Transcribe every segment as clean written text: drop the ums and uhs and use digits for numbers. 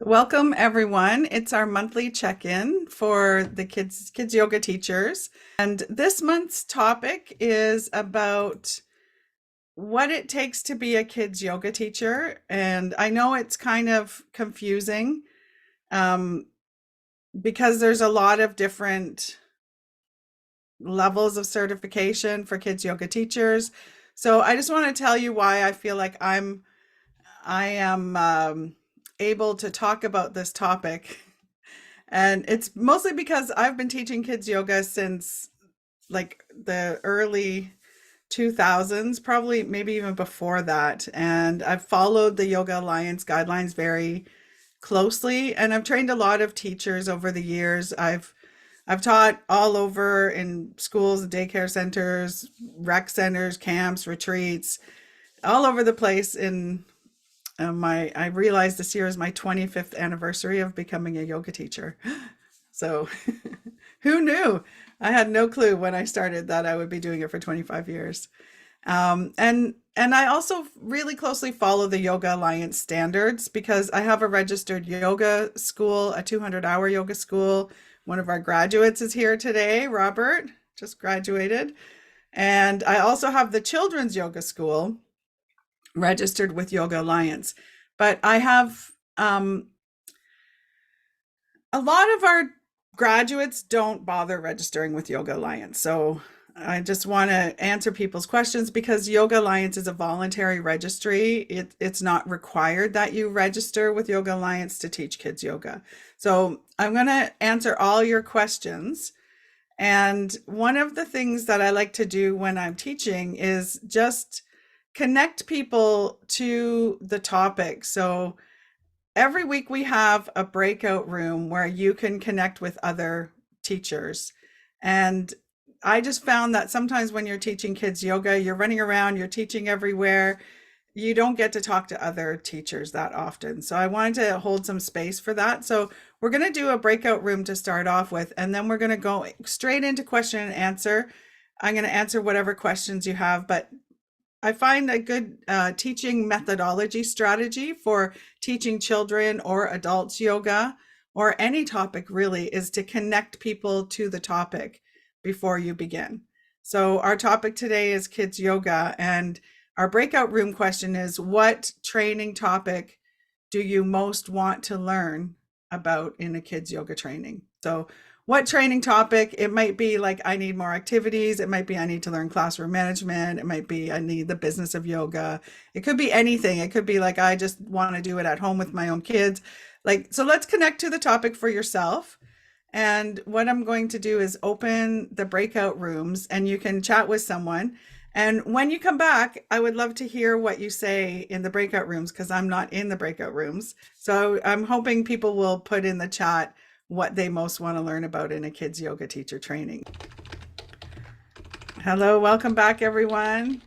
Welcome everyone. It's our monthly check-in for the kids yoga teachers. And this month's topic is about what it takes to be a kids yoga teacher. And I know it's kind of confusing um, because there's a lot of different levels of certification for kids yoga teachers. So I just want to tell you why I feel like I am able to talk about this topic. And it's mostly because I've been teaching kids yoga since like the early 2000s, probably maybe even before that. And I've followed the Yoga Alliance guidelines very closely, and I've trained a lot of teachers over the years. I've taught all over in schools, daycare centers, rec centers, camps, retreats, all over the place in I realized this year is my 25th anniversary of becoming a yoga teacher. So who knew? I had no clue when I started that I would be doing it for 25 years. And I also really closely follow the Yoga Alliance standards because I have a registered yoga school, a 200-hour yoga school. One of our graduates is here today, Robert, just graduated. And I also have the children's yoga school registered with Yoga Alliance. But I have a lot of our graduates don't bother registering with Yoga Alliance. So I just want to answer people's questions because Yoga Alliance is a voluntary registry. It's not required that you register with Yoga Alliance to teach kids yoga. So I'm going to answer all your questions. And one of the things that I like to do when I'm teaching is just connect people to the topic. So every week we have a breakout room where you can connect with other teachers. And I just found that sometimes when you're teaching kids yoga, you're running around, you're teaching everywhere. You don't get to talk to other teachers that often. So I wanted to hold some space for that. So we're going to do a breakout room to start off with, and then we're going to go straight into question and answer. I'm going to answer whatever questions you have, but I find a good teaching methodology strategy for teaching children or adults yoga or any topic really is to connect people to the topic before you begin. So our topic today is kids yoga, and our breakout room question is, what training topic do you most want to learn about in a kids yoga training? So what training topic? It might be like, I need more activities. It might be, I need to learn classroom management. It might be, I need the business of yoga. It could be anything. It could be like, I just want to do it at home with my own kids. Like, so let's connect to the topic for yourself. And what I'm going to do is open the breakout rooms and you can chat with someone. And when you come back, I would love to hear what you say in the breakout rooms because I'm not in the breakout rooms. So I'm hoping people will put in the chat what they most want to learn about in a kids yoga teacher training. Hello, welcome back, everyone.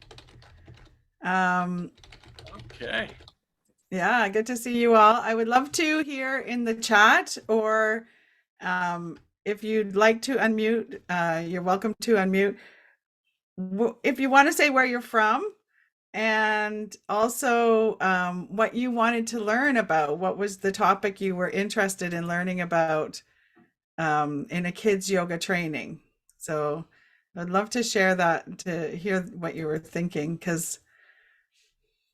Okay. Yeah, good to see you all. I would love to hear in the chat, or if you'd like to unmute, you're welcome to unmute. If you want to say where you're from, and also what you wanted to learn about, what was the topic you were interested in learning about in a kids yoga training. So I'd love to share that, to hear what you were thinking, because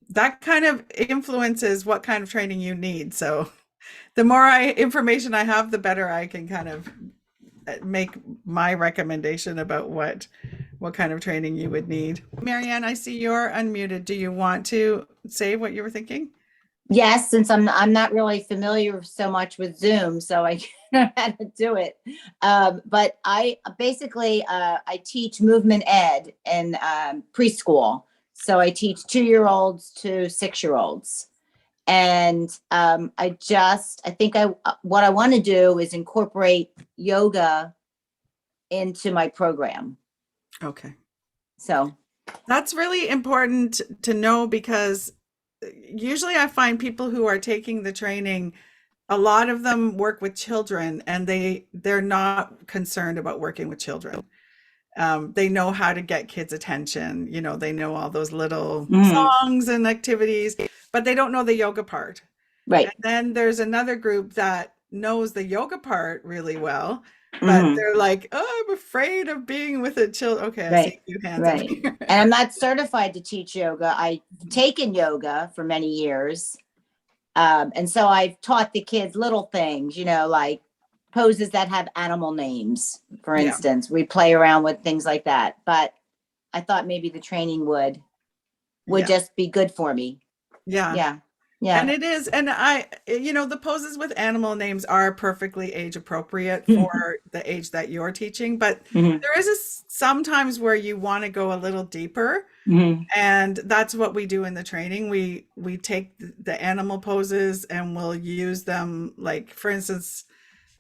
that kind of influences what kind of training you need. So the more information I have, the better I can kind of make my recommendation about what kind of training you would need. Marianne, I see you're unmuted. Do you want to say what you were thinking? Yes, since I'm not really familiar so much with Zoom, so I don't know how to do it. But I basically I teach movement ed in preschool. So I teach 2-year-olds to 6-year-olds. And I think what I want to do is incorporate yoga into my program. Okay. So That's really important to know because usually I find people who are taking the training, a lot of them work with children and they're not concerned about working with children. They know how to get kids' attention. They know all those little songs and activities, but they don't know the yoga part. Right. Then there's another group that knows the yoga part really well, but Hmm. they're like, oh, I'm afraid of being with a child. Okay, I see Right. a few hands up Right. here. And I'm not certified to teach yoga. I've taken yoga for many years. And so I've taught the kids little things, like poses that have animal names, for Yeah, instance. We play around with things like that. But I thought maybe the training would yeah, just be good for me. yeah. Yeah. And Yeah. it is, and the poses with animal names are perfectly age appropriate for the age that you're teaching, but Hmm. there is sometimes where you want to go a little deeper, Hmm. and that's what we do in the training. We take the animal poses and we'll use them, like for instance,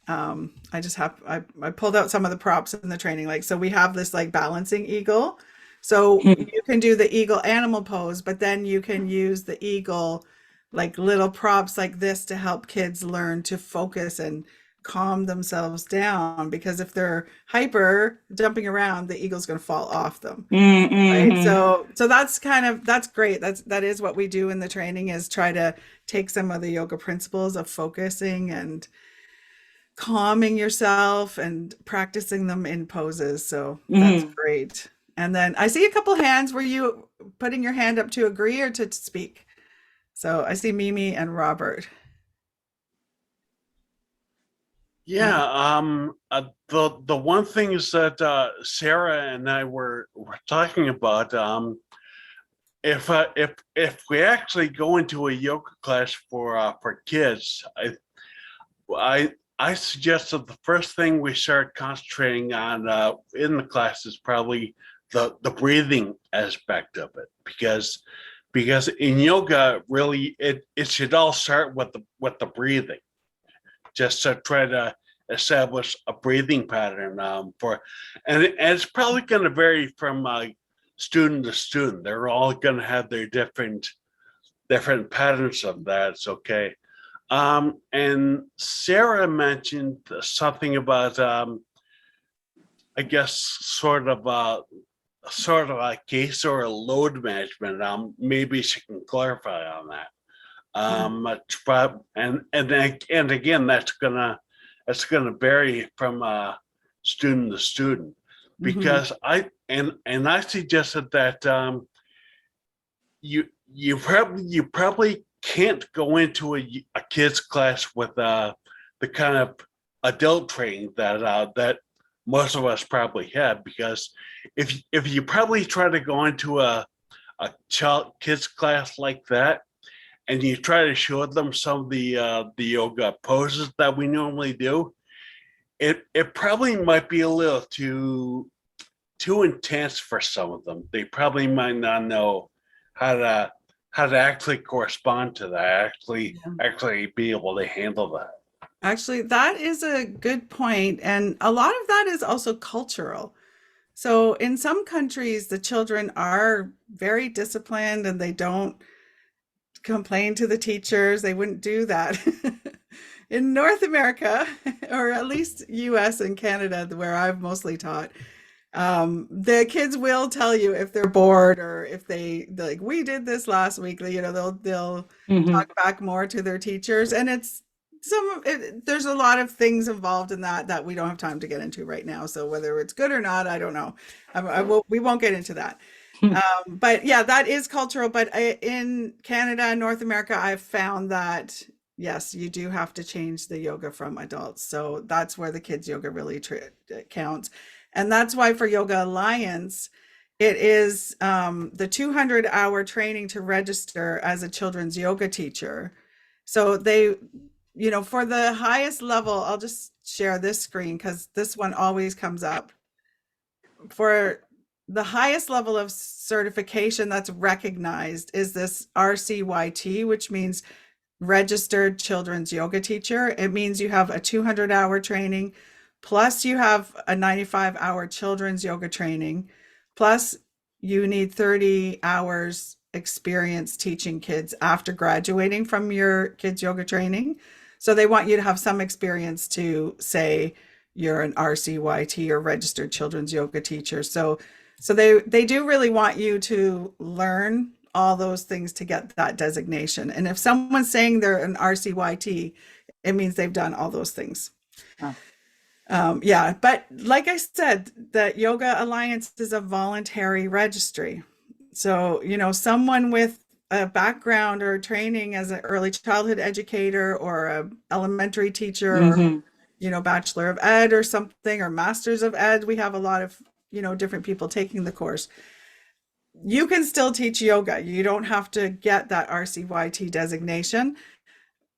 I pulled out some of the props in the training. Like, so we have this like balancing eagle. So you can do the eagle animal pose, but then you can use the eagle like little props like this to help kids learn to focus and calm themselves down, because if they're hyper jumping around, the eagle's going to fall off them. Right. Hmm. So that's great. That is what we do in the training, is try to take some of the yoga principles of focusing and calming yourself and practicing them in poses. So that's Hmm. great. And then I see a couple hands. Were you putting your hand up to agree or to speak? So I see Mimi and Robert. Yeah, the one thing is that Sarah and I were talking about, if we actually go into a yoga class for kids, I suggest that the first thing we start concentrating on in the class is probably the breathing aspect of it, because in yoga really it should all start with the breathing, just to try to establish a breathing pattern and it's probably going to vary from student to student. They're all going to have their different patterns of that. It's okay. And Sarah mentioned something about I guess sort of a case or a load management. Maybe she can clarify on that. And again, that's gonna vary from student to student, Mm-hmm. because I suggested that you probably can't go into a kids class with the kind of adult training that most of us probably had, because if you probably try to go into a child kids class like that, and you try to show them some of the yoga poses that we normally do, it probably might be a little too intense for some of them. They probably might not know how to how to actually correspond to that, actually be able to handle that. Actually, that is a good point. And a lot of that is also cultural. So in some countries, the children are very disciplined and they don't complain to the teachers. They wouldn't do that. In North America, or at least US and Canada, where I've mostly taught, the kids will tell you if they're bored, or if they're like, we did this last week. They'll Hmm. talk back more to their teachers, and it's there's a lot of things involved in that we don't have time to get into right now. So whether it's good or not, I don't know. We won't get into that. But yeah, that is cultural. But in Canada and North America, I've found that yes, you do have to change the yoga from adults. So that's where the kids yoga really counts. And that's why for Yoga Alliance, it is the 200-hour training to register as a children's yoga teacher. So for the highest level, I'll just share this screen because this one always comes up. For the highest level of certification that's recognized is this RCYT, which means registered children's yoga teacher. It means you have a 200-hour training, plus you have a 95-hour children's yoga training, plus you need 30 hours experience teaching kids after graduating from your kids yoga training. So they want you to have some experience to say you're an RCYT, or registered children's yoga teacher. So they do really want you to learn all those things to get that designation. And if someone's saying they're an RCYT, it means they've done all those things. Oh. Yeah, but like I said, the Yoga Alliance is a voluntary registry. So, someone with a background or training as an early childhood educator or a elementary teacher, Mhm. or, Bachelor of Ed or something, or Masters of Ed. We have a lot of, different people taking the course. You can still teach yoga. You don't have to get that RCYT designation.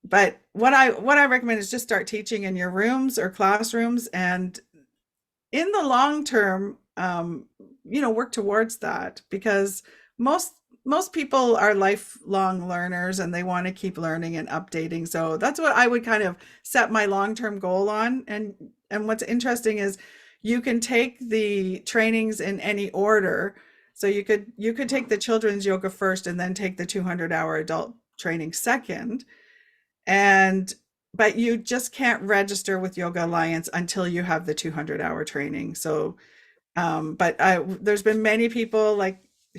But what I recommend is just start teaching in your rooms or classrooms, and in the long term, work towards that, because most people are lifelong learners and they want to keep learning and updating. So that's what I would kind of set my long-term goal on. And what's interesting is you can take the trainings in any order. So you could take the children's yoga first and then take the 200-hour adult training second. But you just can't register with Yoga Alliance until you have the 200-hour training. So, there's been many people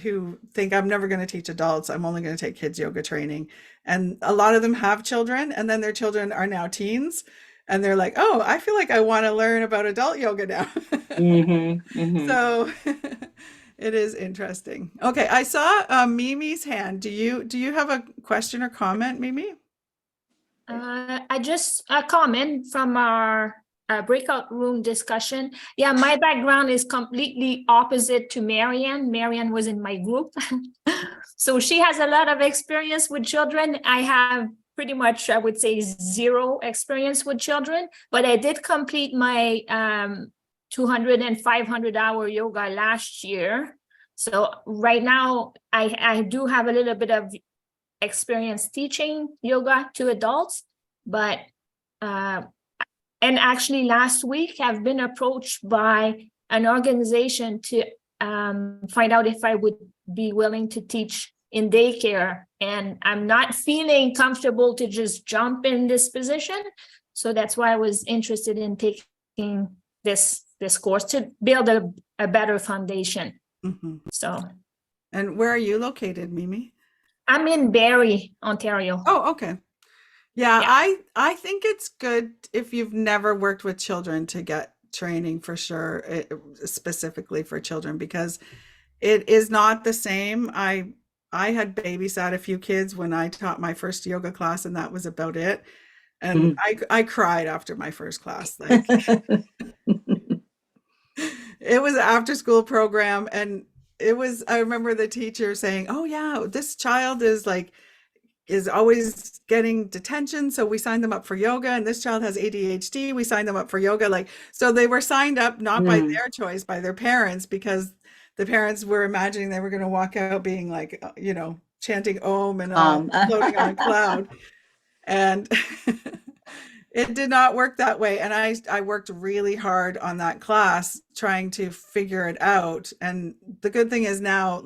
who think I'm never going to teach adults. I'm only going to take kids yoga training. And a lot of them have children, and then their children are now teens. And they're like, oh, I feel like I want to learn about adult yoga now. Mm-hmm, mm-hmm. So it is interesting. Okay, I saw Mimi's hand. Do you have a question or comment, Mimi? I just a comment from our breakout room discussion. Yeah, my background is completely opposite to Marianne. Marianne was in my group. So she has a lot of experience with children. I have pretty much, I would say, zero experience with children, but I did complete my 200 and 500-hour yoga last year. So right now I do have a little bit of experience teaching yoga to adults, but and actually last week I've been approached by an organization to find out if I would be willing to teach in daycare, and I'm not feeling comfortable to just jump in this position. So that's why I was interested in taking this course to build a better foundation. Mm-hmm. So, and where are you located, Mimi? I'm in Barrie, Ontario. Oh, okay. Yeah, Yeah. I think it's good if you've never worked with children to get training for sure, specifically for children, because it is not the same. I had babysat a few kids when I taught my first yoga class, and that was about it. And I cried after my first class. Like it was an after school program, and I remember the teacher saying, "Oh yeah, this child is always getting detention, so we signed them up for yoga, and this child has ADHD, we signed them up for yoga." So they were signed up not by their choice, by their parents, because the parents were imagining they were going to walk out being chanting Om and floating on a cloud. And it did not work that way. And I worked really hard on that class trying to figure it out. And the good thing is now,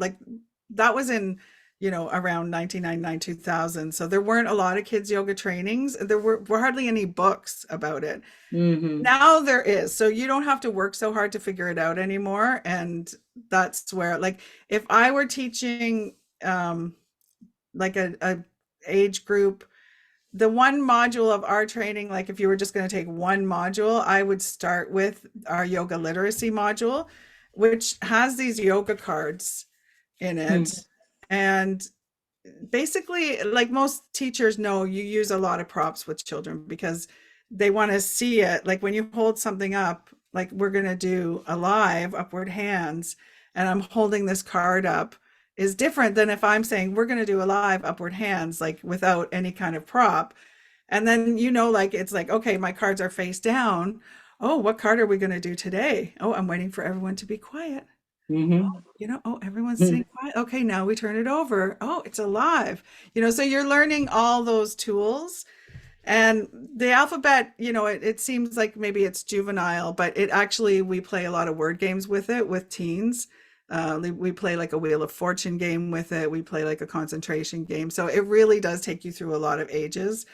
that was in around 1999, 2000. So there weren't a lot of kids yoga trainings. There were hardly any books about it. Mm-hmm. Now there is. So you don't have to work so hard to figure it out anymore. And that's where, if I were teaching a age group, the one module of our training, if you were just going to take one module, I would start with our yoga literacy module, which has these yoga cards in it. And basically, like most teachers know, you use a lot of props with children because they want to see it. Like when you hold something up, like we're going to do a live upward hands, and I'm holding this card up, is different than if I'm saying we're going to do a live upward hands, without any kind of prop. And then, it's okay, my cards are face down. Oh, what card are we going to do today? Oh, I'm waiting for everyone to be quiet. Mm-hmm. Oh, everyone's sitting quiet. Okay, now we turn it over. Oh, it's alive. So you're learning all those tools. And the alphabet, it seems like maybe it's juvenile, but it actually, we play a lot of word games with it with teens. We play a Wheel of Fortune game with it. We play a concentration game. So it really does take you through a lot of ages.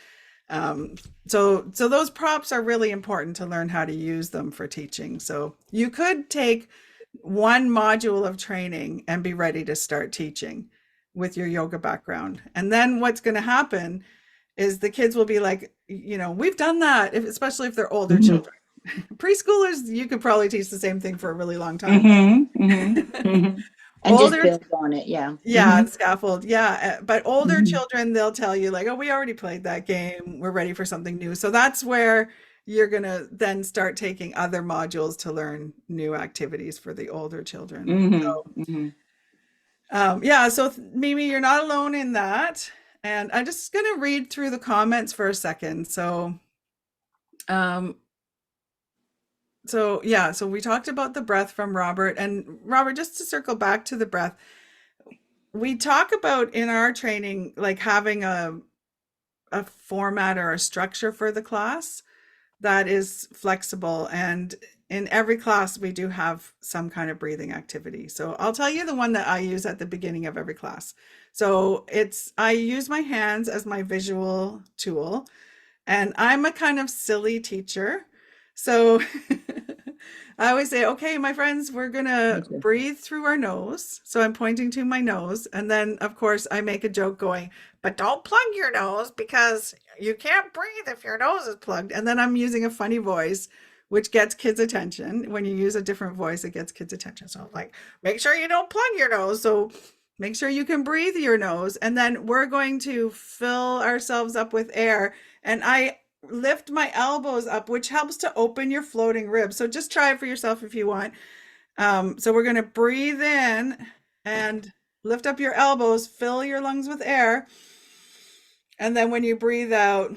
So those props are really important to learn how to use them for teaching. So you could take one module of training and be ready to start teaching. with your yoga background. And then what's going to happen is the kids will be like, you know, we've done that, especially if they're older children. Preschoolers, you could probably teach the same thing for a really long time. And just Older, build on it. Yeah. yeah, scaffold, yeah. But older children, they'll tell you like, oh, we already played that game. We're ready for something new. So that's where you're going to then start taking other modules to learn new activities for the older children. So, yeah, so Mimi, you're not alone in that. And I'm just going to read through the comments for a second. So yeah, so we talked about the breath from Robert. And Robert, just to circle back to the breath, we talk about in our training, like having a format or a structure for the class that is flexible. And in every class, we do have some kind of breathing activity. So I'll tell you the one that I use at the beginning of every class. So I use my hands as my visual tool, and I'm a kind of silly teacher. So I always say, okay, my friends, we're going to breathe through our nose. So I'm pointing to my nose. And then, of course, I make a joke going, but don't plug your nose because you can't breathe if your nose is plugged. And then I'm using a funny voice, which gets kids' attention. When you use a different voice, it gets kids' attention. So I'm like, make sure you don't plug your nose. So make sure you can breathe your nose. And then we're going to fill ourselves up with air. And I lift my elbows up, which helps to open your floating ribs. So just try it for yourself if you want. So we're going to breathe in and lift up your elbows, fill your lungs with air. And then when you breathe out,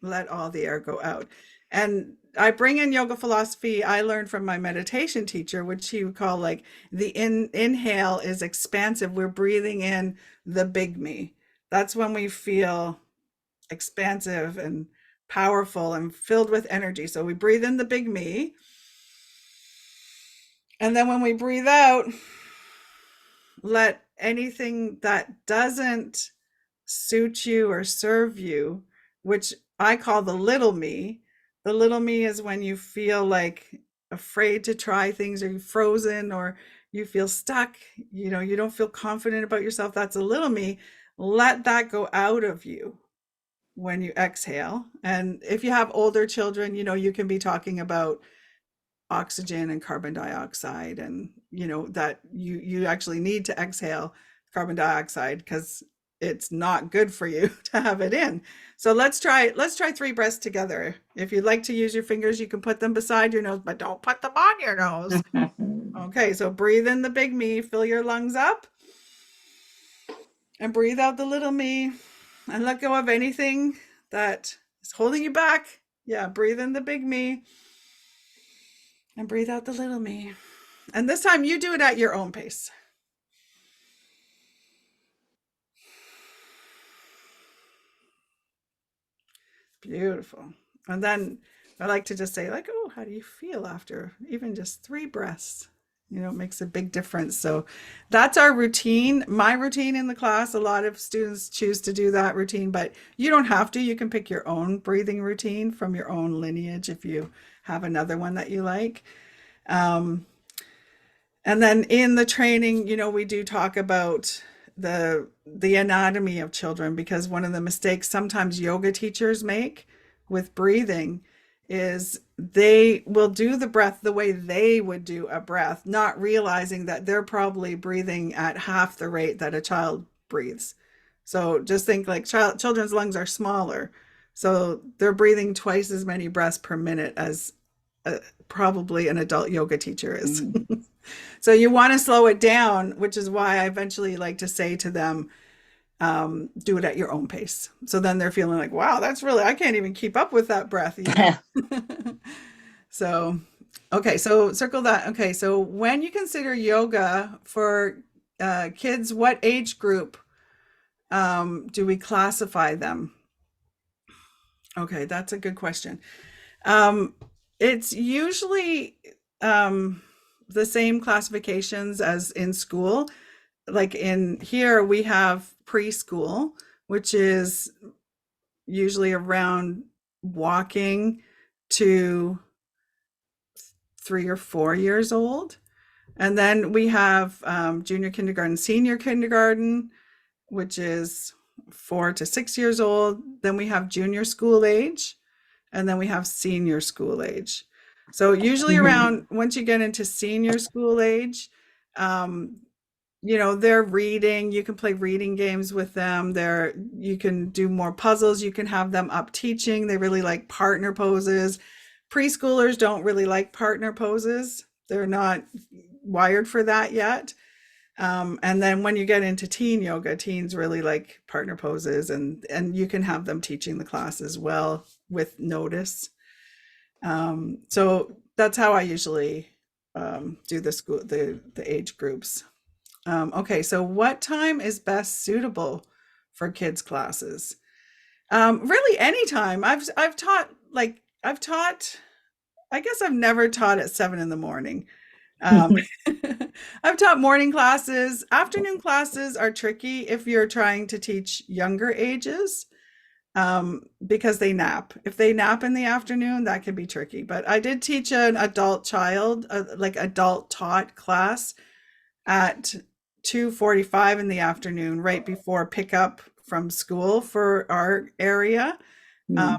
let all the air go out. And I bring in yoga philosophy I learned from my meditation teacher, which he would call like the inhale is expansive. We're breathing in the big me. That's when we feel expansive and powerful and filled with energy. So we breathe in the big me. And then when we breathe out, let anything that doesn't suit you or serve you, which I call the little me. The little me is when you feel like afraid to try things, or you're frozen, or you feel stuck, you know, you don't feel confident about yourself. That's a little me. Let that go out of you when you exhale. And if you have older children, you know, you can be talking about oxygen and carbon dioxide, and you know that you actually need to exhale carbon dioxide because it's not good for you to have it in. So let's try 3 breaths together. If you'd like to use your fingers, you can put them beside your nose, but don't put them on your nose. Okay, so breathe in the big me, fill your lungs up, and breathe out the little me, and let go of anything that is holding you back. Yeah, breathe in the big me and breathe out the little me. And this time you do it at your own pace. Beautiful. And then I like to just say like, oh, how do you feel after even just 3 breaths? You know, it makes a big difference. So that's our routine. My routine in the class, a lot of students choose to do that routine, but you don't have to. You can pick your own breathing routine from your own lineage if you have another one that you like. And then in the training, you know, we do talk about the anatomy of children, because one of the mistakes sometimes yoga teachers make with breathing is they will do the breath the way they would do a breath, not realizing that they're probably breathing at half the rate that a child breathes. So just think like children's lungs are smaller. So they're breathing twice as many breaths per minute as probably an adult yoga teacher is. So you want to slow it down, which is why I eventually like to say to them, do it at your own pace. So then they're feeling like, wow, that's really, I can't even keep up with that breath. You know? So, okay, so circle that. Okay, so when you consider yoga for kids, what age group do we classify them? Okay, that's a good question. It's usually the same classifications as in school. Like in here, we have preschool, which is usually around walking to 3 or 4 years old. And then we have junior kindergarten, senior kindergarten, which is 4 to 6 years old. Then we have junior school age, and then we have senior school age. So usually around once you get into senior school age, they're reading. You can play reading games with them. You can do more puzzles. You can have them up teaching. They really like partner poses. Preschoolers don't really like partner poses. They're not wired for that yet. And then when you get into teen yoga, teens really like partner poses, and you can have them teaching the class as well with notice. So that's how I usually do the age groups. Okay, so what time is best suitable for kids classes? Really anytime. I've taught, I guess I've never taught at 7 a.m. I've taught morning classes. Afternoon classes are tricky if you're trying to teach younger ages, because they nap. If they nap in the afternoon, that can be tricky. But I did teach an adult child, adult taught class at 2:45 in the afternoon, right before pickup from school for our area.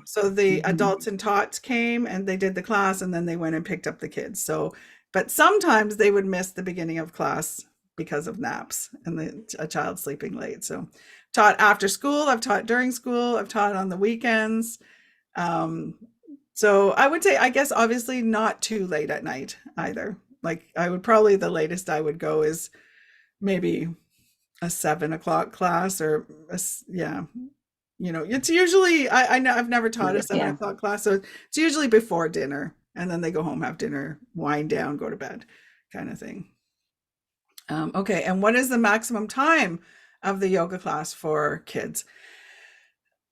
So the adults and tots came and they did the class, and then they went and picked up the kids. So, but sometimes they would miss the beginning of class because of naps and a child sleeping late. So taught after school, I've taught during school, I've taught on the weekends. So I would say, I guess, obviously not too late at night either. Like the latest I would go is maybe a 7 o'clock class, or it's usually, I know I've never taught a 7 o'clock class, so it's usually before dinner, and then they go home, have dinner, wind down, go to bed, kind of thing. Okay, and what is the maximum time of the yoga class for kids?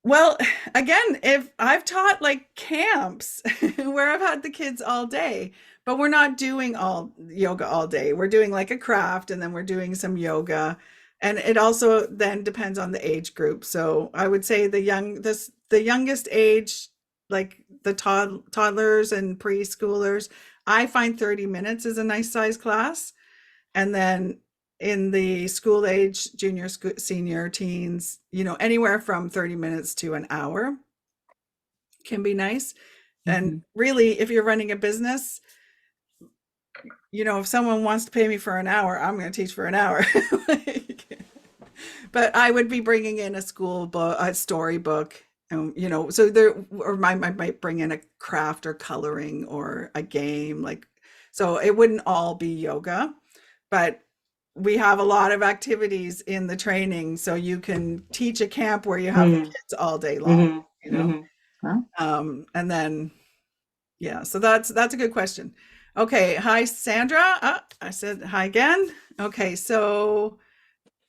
Well, again, if I've taught like camps where I've had the kids all day, but we're not doing all yoga all day. We're doing like a craft, and then we're doing some yoga. And it also then depends on the age group. So I would say the youngest age, like the toddlers and preschoolers, I find 30 minutes is a nice size class. And then in the school age, junior, senior, teens, anywhere from 30 minutes to an hour can be nice. And really, if you're running a business, if someone wants to pay me for an hour, I'm going to teach for an hour. But I would be bringing in a school book, a storybook, so I might bring in a craft or coloring or a game, so it wouldn't all be yoga, but we have a lot of activities in the training, so you can teach a camp where you have the kids all day long, and then, so that's a good question. Okay. Hi, Sandra. I said hi again. Okay. So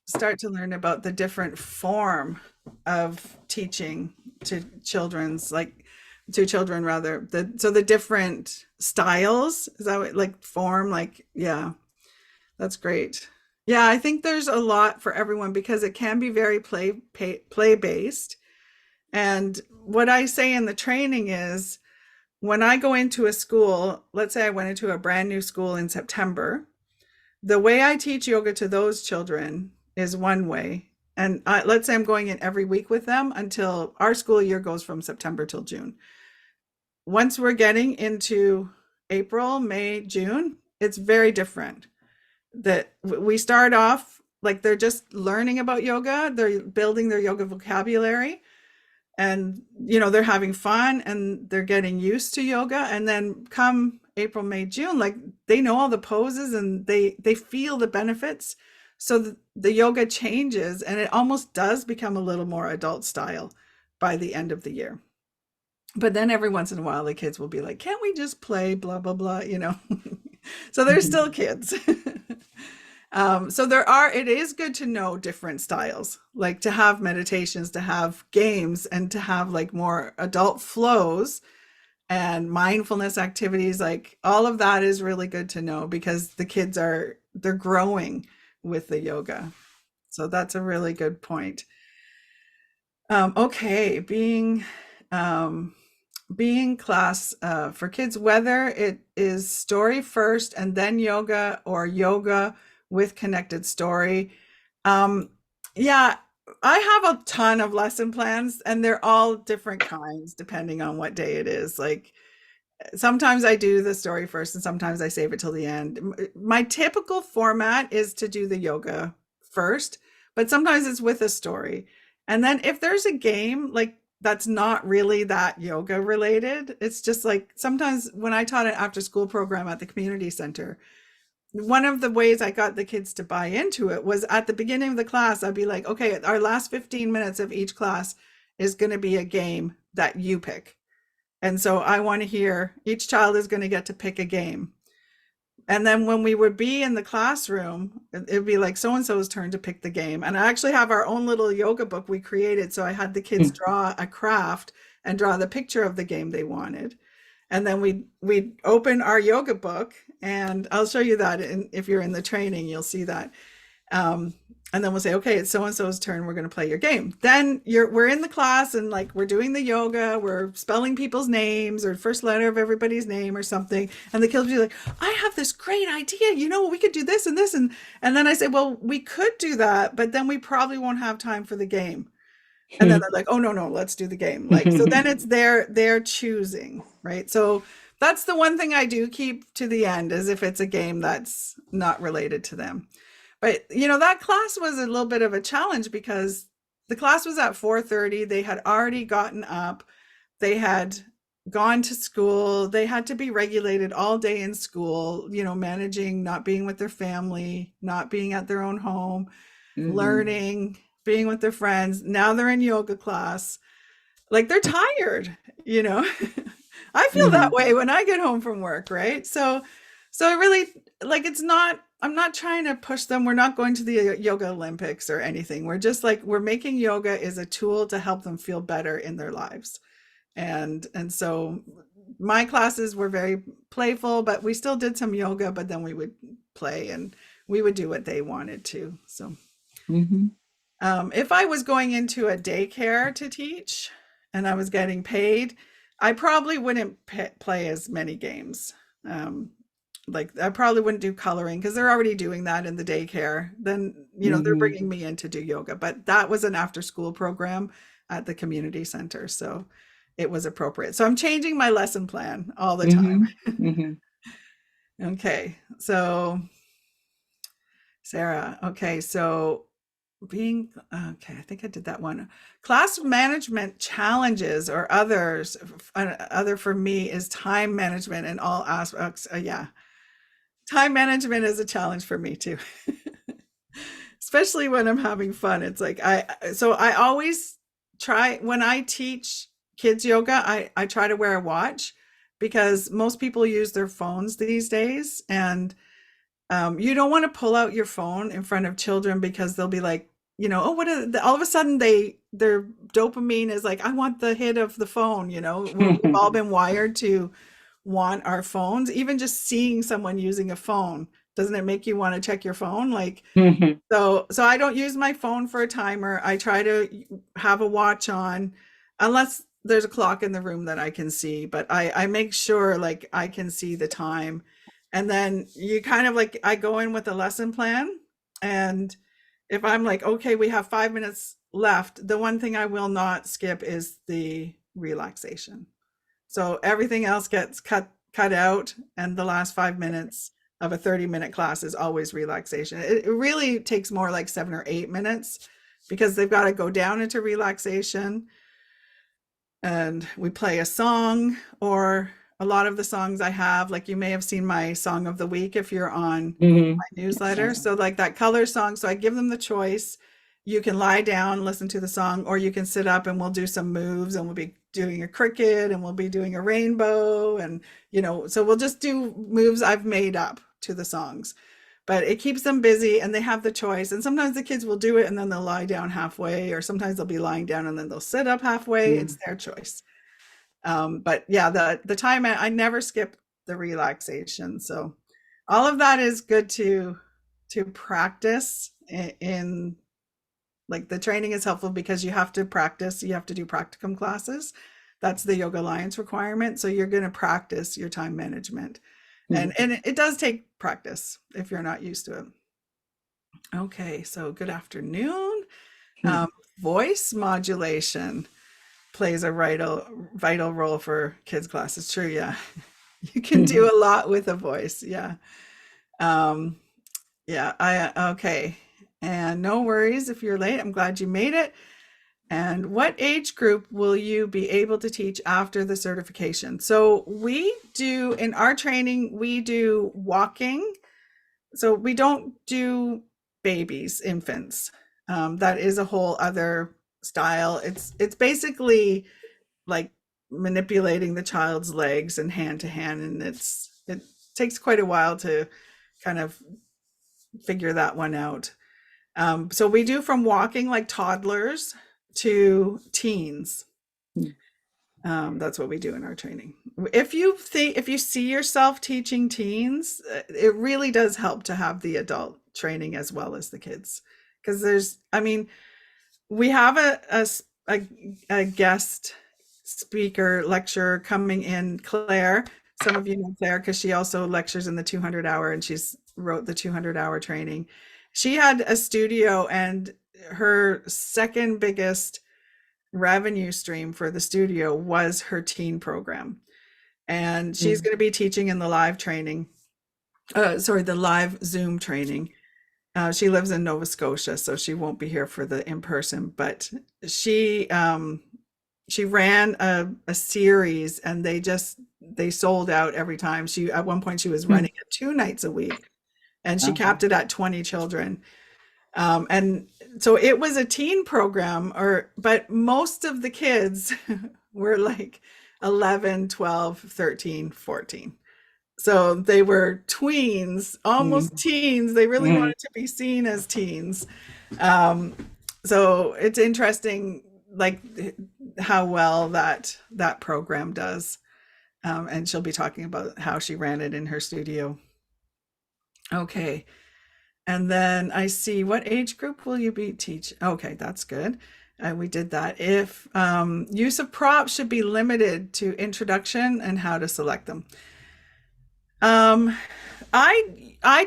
start to learn about the different form of teaching to children rather. So the different styles, is that what, form? That's great. Yeah. I think there's a lot for everyone because it can be very play based. And what I say in the training is, when I go into a school, let's say I went into a brand new school in September, the way I teach yoga to those children is one way. And let's say I'm going in every week with them until our school year goes from September till June. Once we're getting into April, May, June, it's very different. That we start off like they're just learning about yoga, they're building their yoga vocabulary. And, they're having fun and they're getting used to yoga. And then come April, May, June, they know all the poses and they feel the benefits. So the yoga changes and it almost does become a little more adult style by the end of the year. But then every once in a while, the kids will be like, can't we just play blah, blah, blah, So they're still kids. So it is good to know different styles, like to have meditations, to have games, and to have more adult flows and mindfulness activities. All of that is really good to know because the kids they're growing with the yoga. So that's a really good point. Okay. being class for kids, whether it is story first and then yoga, or yoga with connected story. Yeah, I have a ton of lesson plans, and they're all different kinds depending on what day it is. Like sometimes I do the story first and sometimes I save it till the end. My typical format is to do the yoga first, but sometimes it's with a story. And then if there's a game, like that's not really that yoga related, it's just like sometimes when I taught an after school program at the community center, one of the ways I got the kids to buy into it was at the beginning of the class, I'd be like, okay, our last 15 minutes of each class is going to be a game that you pick. And so I want to hear each child is going to get to pick a game. And then when we would be in the classroom, it'd be like so-and-so's turn to pick the game. And I actually have our own little yoga book we created. So I had the kids draw a craft and draw the picture of the game they wanted. And then we'd open our yoga book, and I'll show you that. And if you're in the training, you'll see that. And then we'll say, okay, it's so-and-so's turn. We're going to play your game. Then we're in the class and like we're doing the yoga. We're spelling people's names or first letter of everybody's name or something. And the kids will be like, I have this great idea. You know, we could do this and this. And then I say, well, we could do that, but then we probably won't have time for the game. And then they're like, oh, no, let's do the game. Like, so then it's their choosing, right? So that's the one thing I do keep to the end, is if it's a game that's not related to them. But, you know, that class was a little bit of a challenge because the class was at 4:30. They had already gotten up. They had gone to school. They had to be regulated all day in school, you know, managing not being with their family, not being at their own home, learning, being with their friends. Now they're in yoga class. Like they're tired, you know. I feel that way when I get home from work, right? So it really, like, it's not, I'm not trying to push them. We're not going to the yoga Olympics or anything. We're just like, we're making yoga is a tool to help them feel better in their lives. And so my classes were very playful, but we still did some yoga, but then we would play and we would do what they wanted to. So if I was going into a daycare to teach and I was getting paid, I probably wouldn't play as many games. Like I probably wouldn't do coloring because they're already doing that in the daycare. Then, you know, they're bringing me in to do yoga, but that was an after school program at the community center. So it was appropriate. So I'm changing my lesson plan all the time. Okay. So Sarah, okay. So I think I did that one. Class management challenges or others, other for me is time management in all aspects. Yeah. Time management is a challenge for me too. Especially when I'm having fun. It's like I always try when I teach kids yoga, I try to wear a watch because most people use their phones these days, and you don't want to pull out your phone in front of children because they'll be like, you know, oh, all of a sudden their dopamine is like, I want the hit of the phone, you know. We've all been wired to want our phones. Even just seeing someone using a phone, doesn't it make you want to check your phone? Like, so I don't use my phone for a timer. I try to have a watch on unless there's a clock in the room that I can see, but I make sure like I can see the time. And then you kind of like, I go in with a lesson plan, and if I'm like, okay, we have 5 minutes left, the one thing I will not skip is the relaxation. So everything else gets cut out, and the last 5 minutes of a 30-minute class is always relaxation. It really takes more like 7 or 8 minutes because they've got to go down into relaxation, and we play a song, or a lot of the songs I have, like you may have seen my song of the week if you're on my newsletter. So like that color song. So I give them the choice. You can lie down, listen to the song, or you can sit up and we'll do some moves, and we'll be doing a cricket, and we'll be doing a rainbow, and, you know, so we'll just do moves I've made up to the songs. But it keeps them busy and they have the choice. And sometimes the kids will do it and then they'll lie down halfway, or sometimes they'll be lying down and then they'll sit up halfway. It's their choice. But yeah, the time I never skip the relaxation. So all of that is good to practice in like the training is helpful because you have to practice, you have to do practicum classes. That's the Yoga Alliance requirement. So you're going to practice your time management. And it does take practice if you're not used to it. Okay, so good afternoon. Voice modulation plays a vital role for kids classes. True, yeah. You can do a lot with a voice, yeah. Okay. And no worries if you're late. I'm glad you made it. And what age group will you be able to teach after the certification? So we do, in our training, we do walking. So we don't do babies, infants. That is a whole other style. It's basically like manipulating the child's legs and hand to hand. And it takes quite a while to kind of figure that one out. So we do from walking like toddlers to teens. That's what we do in our training. If you see yourself teaching teens, it really does help to have the adult training as well as the kids, because we have a guest speaker lecturer coming in, Claire. Some of you know Claire because she also lectures in the 200 hour, and she's wrote the 200 hour training. She had a studio, and her second biggest revenue stream for the studio was her teen program. And she's going to be teaching in the live training, the live Zoom training. She lives in Nova Scotia, so she won't be here for the in-person, but she ran a series, and they sold out every time. At one point she was running it 2 nights a week, and she capped it at 20 children. And so it was a teen program, but most of the kids were like 11, 12, 13, 14. So they were tweens, almost teens. They really wanted to be seen as teens. So it's interesting, like how well that program does. And she'll be talking about how she ran it in her studio. Okay. And then I see, what age group will you be teaching? Okay, that's good. We did that. If use of props should be limited to introduction and how to select them. I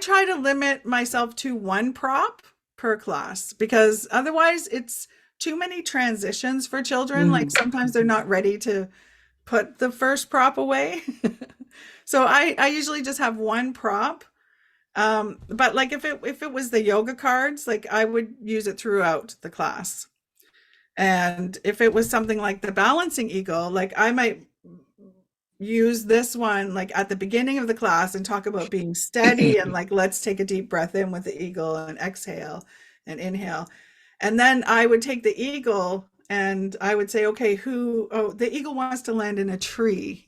try to limit myself to 1 prop per class, because otherwise it's too many transitions for children. Like sometimes they're not ready to put the first prop away. So I usually just have 1 prop. But like if it was the yoga cards, like I would use it throughout the class. And if it was something like the balancing eagle, like I might use this one like at the beginning of the class and talk about being steady and like, let's take a deep breath in with the eagle and exhale and inhale. And then I would take the eagle and I would say, okay, the eagle wants to land in a tree,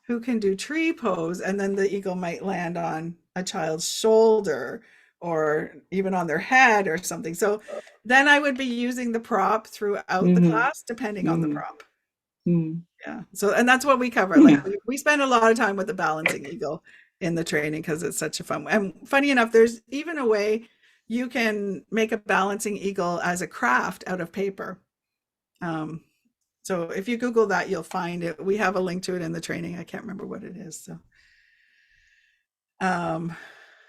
who can do tree pose? And then the eagle might land on a child's shoulder or even on their head or something. So then I would be using the prop throughout the class, depending on the prop. Yeah. So, and that's what we cover. Like we spend a lot of time with the balancing eagle in the training because it's such a fun. And funny enough, there's even a way you can make a balancing eagle as a craft out of paper. So if you Google that, you'll find it. We have a link to it in the training. I can't remember what it is. So,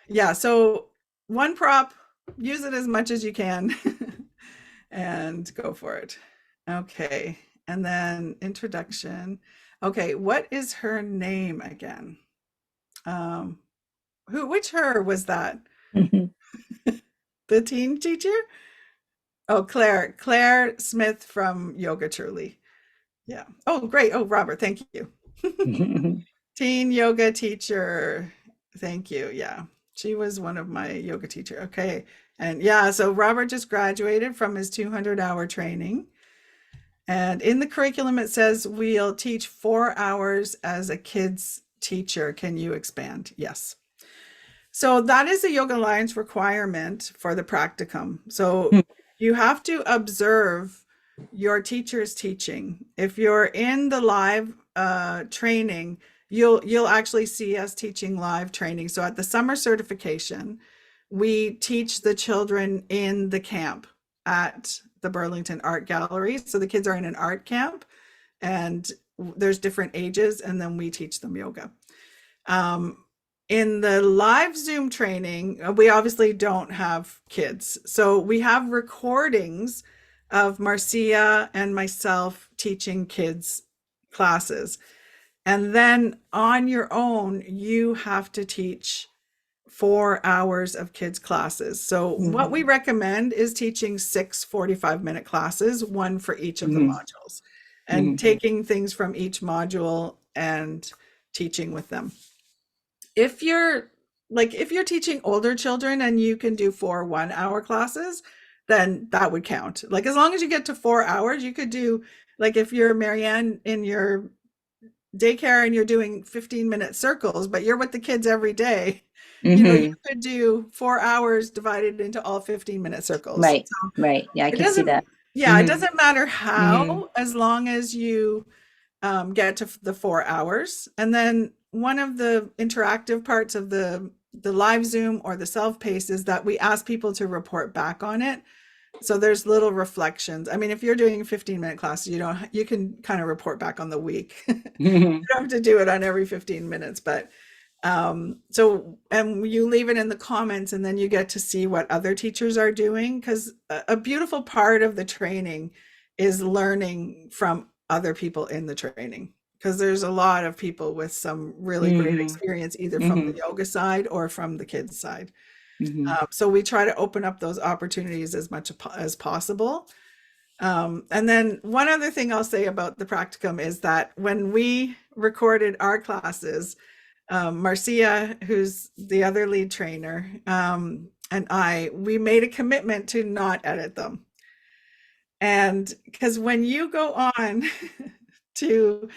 yeah. So 1 prop, use it as much as you can, and go for it. Okay. And then introduction. Okay, what is her name again? Which her was that? The teen teacher? Oh, Claire Smith from Yoga Truly. Yeah. Oh, great. Oh, Robert, thank you. Teen yoga teacher. Thank you. Yeah. She was one of my yoga teacher. Okay. And yeah, so Robert just graduated from his 200-hour training. And in the curriculum, it says we'll teach 4 hours as a kids teacher. Can you expand? Yes. So that is a Yoga Alliance requirement for the practicum. So you have to observe your teacher's teaching. If you're in the live training, you'll actually see us teaching live training. So at the summer certification, we teach the children in the camp at the Burlington Art Gallery. So the kids are in an art camp, and there's different ages, and then we teach them yoga. In the live Zoom training, we obviously don't have kids. So we have recordings of Marcia and myself teaching kids classes. And then on your own, you have to teach 4 hours of kids classes. So what we recommend is teaching 6 45-minute classes, one for each of the modules, and taking things from each module and teaching with them. If you're teaching older children and you can do 4 1-hour classes, then that would count. Like, as long as you get to 4 hours, you could do, like, if you're Marianne in your daycare and you're doing 15-minute circles, but you're with the kids every day, you know, you could do 4 hours divided into all 15-minute circles. Right. So Right. Yeah, I it can see doesn't, that. yeah, it doesn't matter how, as long as you get to the 4 hours. And then one of the interactive parts of the live Zoom or the self-paced is that we ask people to report back on it. So there's little reflections. I mean, if you're doing a 15-minute class, you can kind of report back on the week. You don't have to do it on every 15 minutes, but and you leave it in the comments, and then you get to see what other teachers are doing, because a beautiful part of the training is learning from other people in the training, because there's a lot of people with some really great experience, either from the yoga side or from the kids side. So we try to open up those opportunities as much as possible. And then one other thing I'll say about the practicum is that when we recorded our classes, Marcia, who's the other lead trainer, and we made a commitment to not edit them. And because when you go on to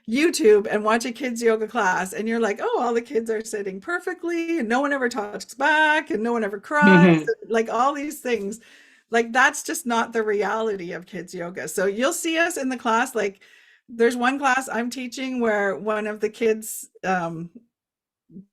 YouTube and watch a kids yoga class and you're like, oh, all the kids are sitting perfectly and no one ever talks back and no one ever cries, like all these things, like that's just not the reality of kids yoga. So you'll see us in the class, like there's one class I'm teaching where one of the kids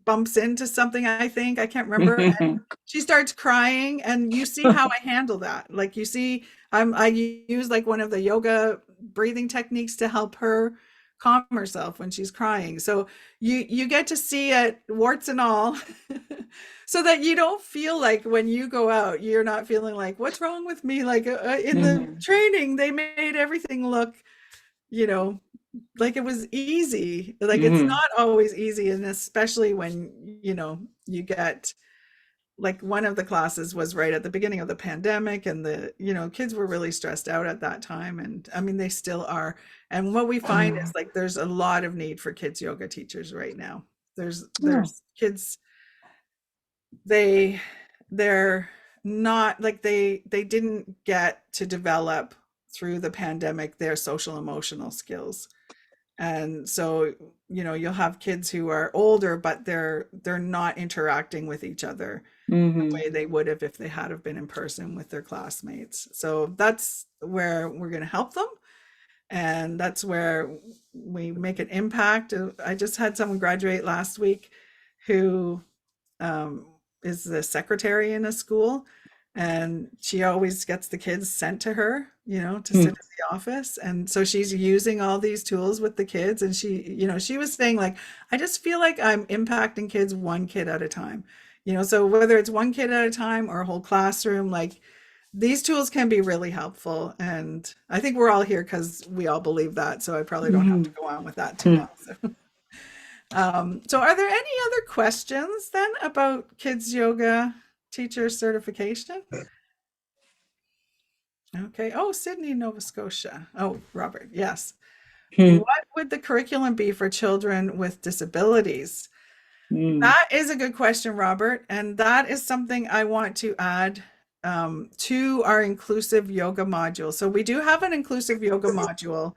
bumps into something, I think, I can't remember, and she starts crying, and you see how I handle that. Like, you see, I use like one of the yoga breathing techniques to help her calm herself when she's crying. So you get to see it, warts and all, so that you don't feel like when you go out, you're not feeling like, what's wrong with me? Like in the training, they made everything look, you know, like it was easy. Like it's not always easy, and especially when, you know, you get, like, one of the classes was right at the beginning of the pandemic, and the, you know, kids were really stressed out at that time, and I mean, they still are. And what we find is, like, there's a lot of need for kids yoga teachers right now. There's kids, they're not, like, they didn't get to develop through the pandemic their social emotional skills. And so, you know, you'll have kids who are older, but they're not interacting with each other the way they would have if they had have been in person with their classmates. So that's where we're going to help them. And that's where we make an impact. I just had someone graduate last week who is the secretary in a school, and she always gets the kids sent to her, you know, to sit in the office. And so she's using all these tools with the kids. And she, you know, she was saying, like, I just feel like I'm impacting kids one kid at a time, you know, so whether it's one kid at a time or a whole classroom, like, these tools can be really helpful. And I think we're all here because we all believe that. So I probably don't have to go on with that too long. So are there any other questions then about kids yoga teacher certification? Okay. Oh, Sydney, Nova Scotia. Oh, Robert. Yes. What would the curriculum be for children with disabilities? That is a good question, Robert. And that is something I want to add to our inclusive yoga module. So we do have an inclusive yoga module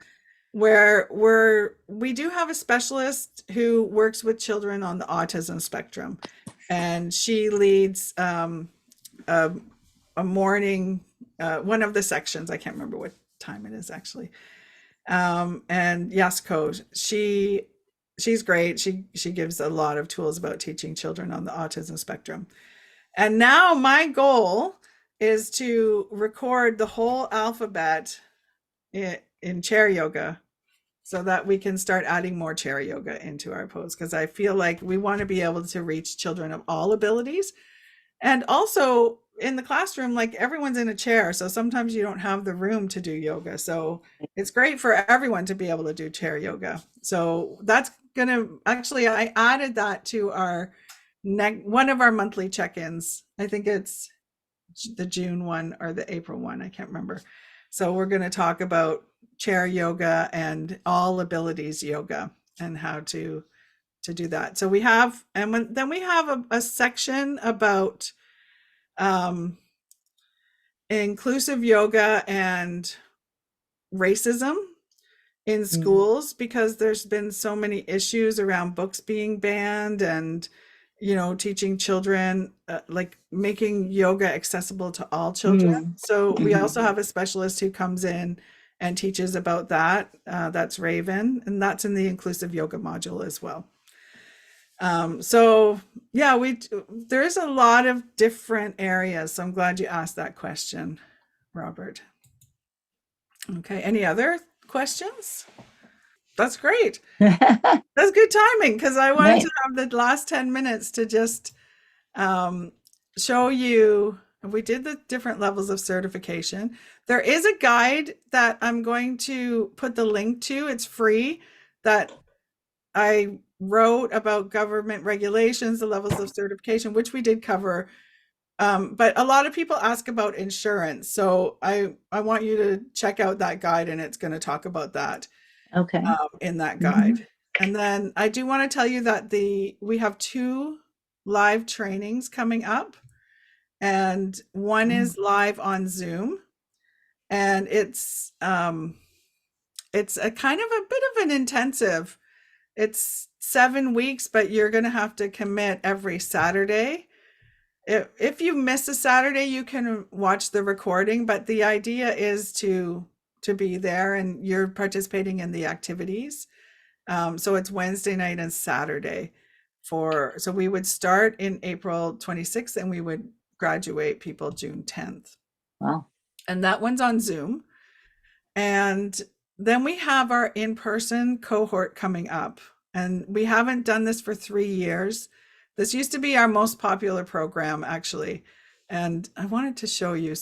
where we do have a specialist who works with children on the autism spectrum, and she leads a morning, one of the sections. I can't remember what time it is actually. And Yasuko, she's great. She gives a lot of tools about teaching children on the autism spectrum. And now my goal is to record the whole alphabet in chair yoga so that we can start adding more chair yoga into our pose, because I feel like we want to be able to reach children of all abilities. And also in the classroom, like everyone's in a chair, so sometimes you don't have the room to do yoga. So it's great for everyone to be able to do chair yoga. So that's gonna, actually, I added that to our one of our monthly check-ins. I think it's the June one or the April one, I can't remember. So we're going to talk about chair yoga and all abilities yoga and how to do that. So we have, and then we have a section about inclusive yoga and racism in schools, because there's been so many issues around books being banned and, you know, teaching children, like making yoga accessible to all children. So we also have a specialist who comes in and teaches about that. That's Raven, and that's in the inclusive yoga module as well. So yeah, there's a lot of different areas. So I'm glad you asked that question, Robert. Okay, any other questions? That's great. That's good timing, because I wanted to have the last 10 minutes to just show you. We did the different levels of certification. There is a guide that I'm going to put the link to. It's free, that I wrote about government regulations, the levels of certification, which we did cover. But a lot of people ask about insurance. So I want you to check out that guide, and it's going to talk about that. Okay. In that guide. And then I do want to tell you that we have 2 live trainings coming up, and one is live on Zoom, and it's a kind of a bit of an intensive. It's 7 weeks, but you're going to have to commit every Saturday. If you miss a Saturday, you can watch the recording, but the idea is to be there, and you're participating in the activities. So it's Wednesday night and Saturday so we would start in April 26th, and we would graduate people June 10th. Wow. And that one's on Zoom. And then we have our in-person cohort coming up, and we haven't done this for 3 years. This used to be our most popular program, actually. And I wanted to show you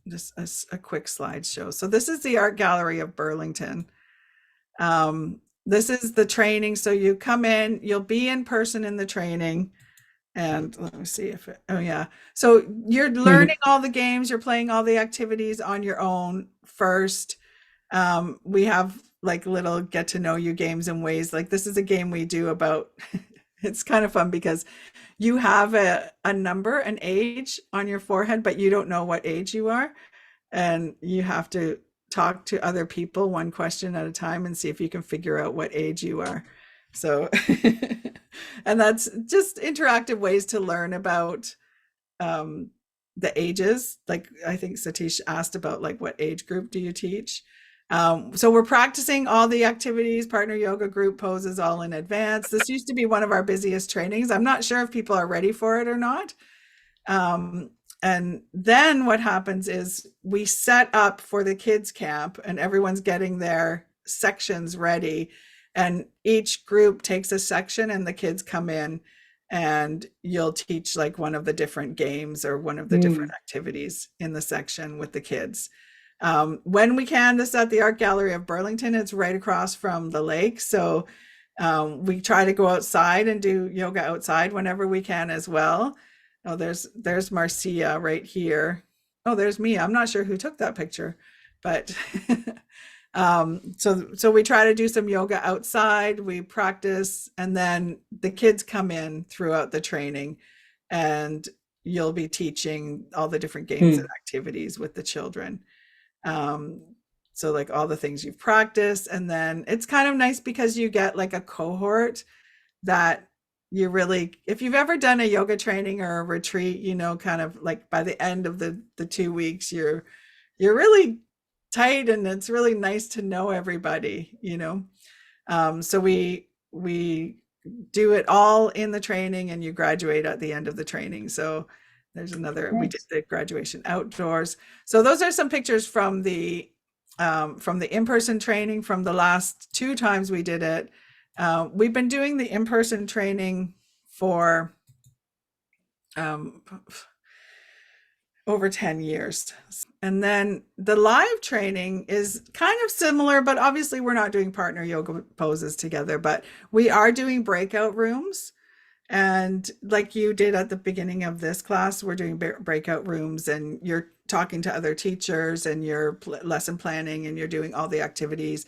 just a quick slideshow. So this is the Art Gallery of Burlington. This is the training. So you come in, you'll be in person in the training. And let me see if oh yeah. So you're learning all the games, you're playing all the activities on your own first. We have like little get to know you games and ways. Like this is a game we do about, it's kind of fun because you have a number, an age on your forehead, but you don't know what age you are. And you have to talk to other people one question at a time and see if you can figure out what age you are. So, and that's just interactive ways to learn about the ages. Like I think Satish asked about like what age group do you teach? So we're practicing all the activities, partner yoga, group poses, all in advance. This used to be one of our busiest trainings. I'm not sure if people are ready for it or not. And then what happens is we set up for the kids camp, and everyone's getting their sections ready, and each group takes a section, and the kids come in, and you'll teach like one of the different games or one of the different activities in the section with the kids. When we can, this is at the Art Gallery of Burlington. It's right across from the lake. So we try to go outside and do yoga outside whenever we can as well. Oh, there's Marcia right here. Oh, there's me. I'm not sure who took that picture, but so we try to do some yoga outside, we practice, and then the kids come in throughout the training, and you'll be teaching all the different games and activities with the children. So like all the things you've practiced, and then it's kind of nice because you get like a cohort that you really, if you've ever done a yoga training or a retreat, you know, kind of like by the end of the 2 weeks, you're really tight, and it's really nice to know everybody, you know. So we do it all in the training, and you graduate at the end of the training. So there's another, we did the graduation outdoors. So those are some pictures from the from the in-person training from the last 2 times we did it. We've been doing the in-person training for over 10 years. And then the live training is kind of similar, but obviously we're not doing partner yoga poses together, but we are doing breakout rooms. And like you did at the beginning of this class, we're doing breakout rooms, and you're talking to other teachers, and you're lesson planning, and you're doing all the activities,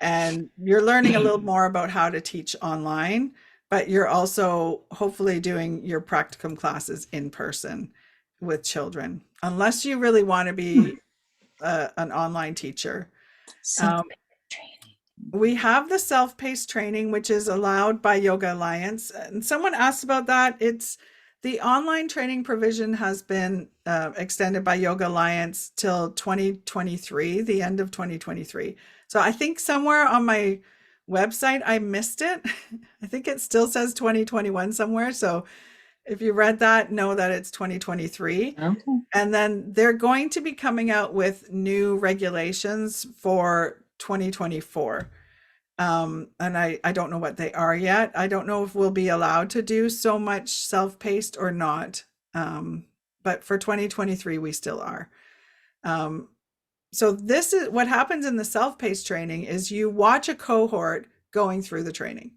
and you're learning a little more about how to teach online, but you're also hopefully doing your practicum classes in person with children, unless you really want to be an online teacher. We have the self-paced training, which is allowed by Yoga Alliance. And someone asked about that. It's the online training provision has been extended by Yoga Alliance till 2023, the end of 2023. So I think somewhere on my website, I missed it. I think it still says 2021 somewhere. So if you read that, know that it's 2023. Okay. And then they're going to be coming out with new regulations for 2024. And I don't know what they are yet. I don't know if we'll be allowed to do so much self-paced or not. But for 2023, we still are. So this is what happens in the self-paced training is you watch a cohort going through the training.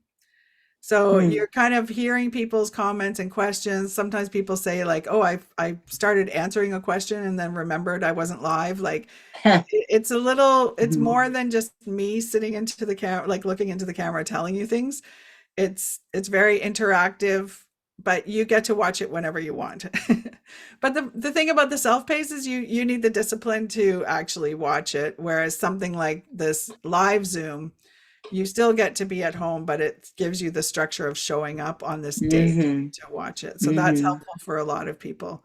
So you're kind of hearing people's comments and questions. Sometimes people say like, oh, I started answering a question and then remembered I wasn't live. Like it's a little, it's more than just me sitting into the camera, like looking into the camera, telling you things. It's very interactive, but you get to watch it whenever you want. But the thing about the self-paced is you need the discipline to actually watch it. Whereas something like this live Zoom, you still get to be at home, but it gives you the structure of showing up on this date to watch it. So that's helpful for a lot of people.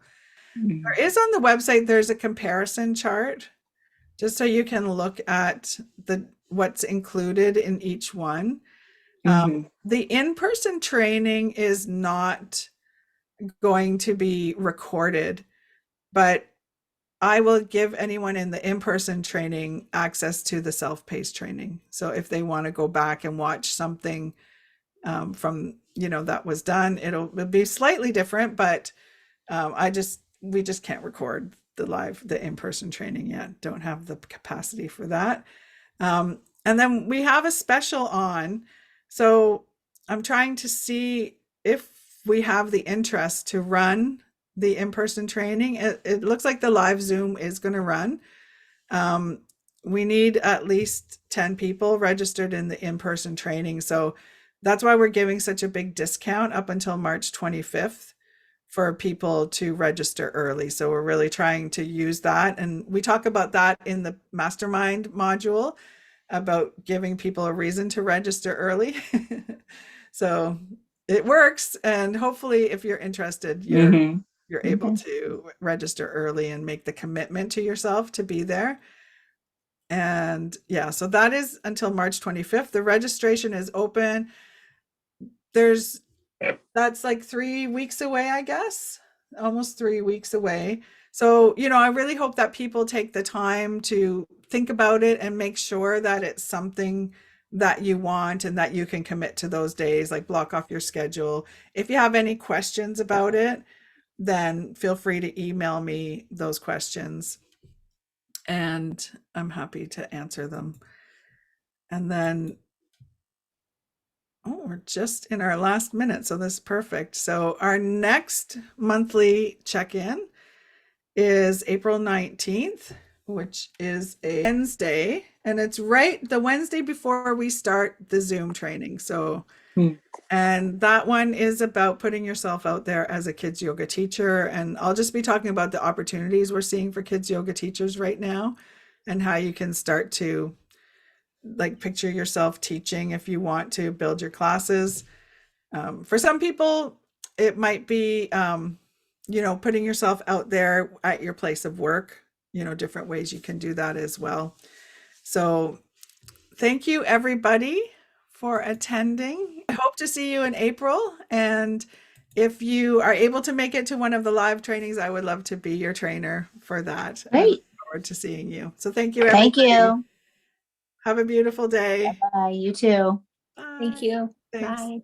There is on the website, there's a comparison chart, just so you can look at what's included in each one. The in-person training is not going to be recorded, but I will give anyone in the in-person training access to the self-paced training. So if they want to go back and watch something from, that was done, it'll be slightly different, but we just can't record the in-person training yet. Don't have the capacity for that. And then we have a special on. So I'm trying to see if we have the interest to run the in-person training. It looks like the live Zoom is going to run. We need at least 10 people registered in the in-person training. So that's why we're giving such a big discount up until March 25th for people to register early. So we're really trying to use that. And we talk about that in the mastermind module about giving people a reason to register early. So it works. And hopefully if you're interested, you're able to register early and make the commitment to yourself to be there. And yeah, so that is until March 25th. The registration is open. That's like 3 weeks away, I guess, almost 3 weeks away. So, I really hope that people take the time to think about it and make sure that it's something that you want and that you can commit to those days, like block off your schedule. If you have any questions about it, then feel free to email me those questions and I'm happy to answer them. And then, we're just in our last minute, so this is perfect. So our next monthly check-in is April 19th, which is a Wednesday, and it's right the Wednesday before we start the Zoom training. So and that one is about putting yourself out there as a kids yoga teacher. And I'll just be talking about the opportunities we're seeing for kids yoga teachers right now and how you can start to picture yourself teaching if you want to build your classes. For some people, it might be, putting yourself out there at your place of work, different ways you can do that as well. So thank you, everybody, for attending. I hope to see you in April. And if you are able to make it to one of the live trainings, I would love to be your trainer for that. Great. forward to seeing you. So thank you. Thank everybody. you. Have a beautiful day. Bye. You too. Bye. Thank you. Thanks. Bye.